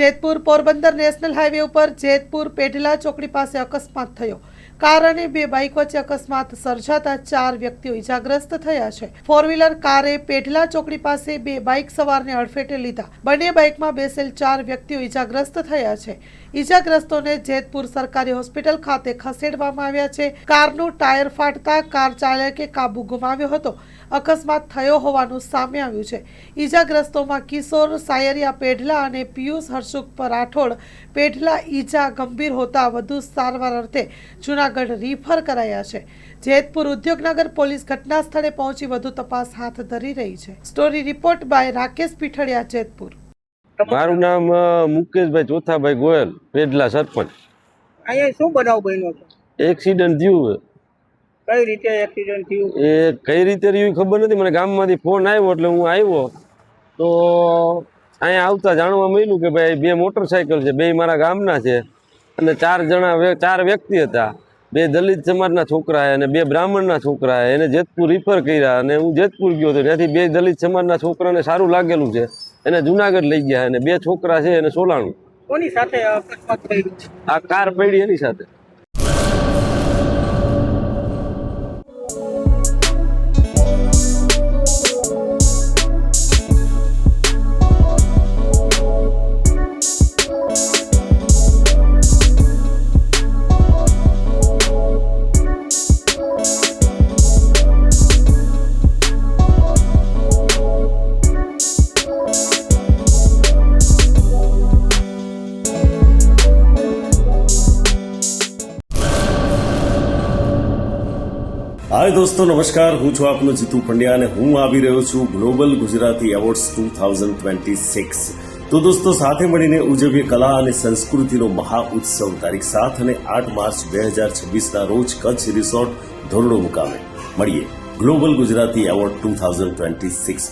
Jetpur Porbandar national highway ઉપર જેતપુર પેઢલા ચોકડી પાસે અકસ્માત થયો. કાર અને બે બાઇક વચ્ચે અકસ્માત સર્જાતા 4 વ્યક્તિઓ ઇજાગ્રસ્ત થયા છે. ફોર વ્હીલર કારે પેઢલા ચોકડી પાસે બે બાઇક સવારને અડફેટે લીધા. બંને બાઇકમાં બેસેલ 4 વ્યક્તિઓ ઇજાગ્રસ્ત થયા છે. ઇજાગ્રસ્તોને જેતપુર સરકારી હોસ્પિટલ ખાતે ખસેડવામાં આવ્યા છે. કારનું ટાયર ફાટતા કાર ચાલકે કાબુ ગુમાવ્યો હતો. અકસ્માત થયો હોવાનું સામે આવ્યું છે. ઇજાગ્રસ્તોમાં કિશોર સાયરિયા પેઢલા અને પિયુષ હર્ષુક રાઠોડ પેઢલા ઈજા ગંભીર હોતા વધુ સારવાર અર્થે જૂનાગઢ રિફર કરાયા છે. જેતપુર ઉદ્યોગનગર પોલીસ ઘટના સ્થળે પહોંચી વધુ તપાસ હાથ ધરી રહી છે. Story report by Rakesh Pithadiya, Jetpur. મારું નામ મુકેશભાઈ ચોથાભાઈ ગોયલ, પેઢલા સરપંચ. અહીંયા શું બનાવ બન્યો છે? એક્સિડન્ટ થયું. કઈ રીતે એક્સિડન્ટ થયું? એ કઈ રીતે રહ્યું ખબર નથી. મને ગામમાંથી ફોન આવ્યો એટલે હું આવ્યો તો અહીંયા આવતા જાણવા મળ્યું કે ભાઈ 2 મોટરસાઇકલ છે, 2 મારા ગામના છે અને 4 વ્યક્તિ હતા. 2 દલિત સમાજના છોકરા અને 2 બ્રાહ્મણના છોકરા. એને જેતપુર રિફર કર્યા અને હું જેતપુર ગયો હતો. ત્યાંથી 2 દલિત સમાજના છોકરાને સારું લાગેલું છે, એને જુનાગઢ લઈ ગયા અને 2 છોકરા છે એને સોલાણું. કોની સાથે અકસ્માત થયો? આ કાર પડી એની સાથે. હાય દોસ્તો, નમસ્કાર. હું છું આપનો જીતુ પંડ્યા અને હું આવી રહ્યો છું ગ્લોબલ ગુજરાતી એવોર્ડ્સ 2026. તો દોસ્તો, સાથે મળીને ઉજવીએ કલા અને સંસ્કૃતિનો મહાઉત્સવ. તારીખ 7 અને 8 માર્ચ 2026ના રોજ કચ્છ રિસોર્ટ ધોરડો મુકામે. મળીએ ગ્લોબલ ગુજરાતી એવોર્ડ 2026.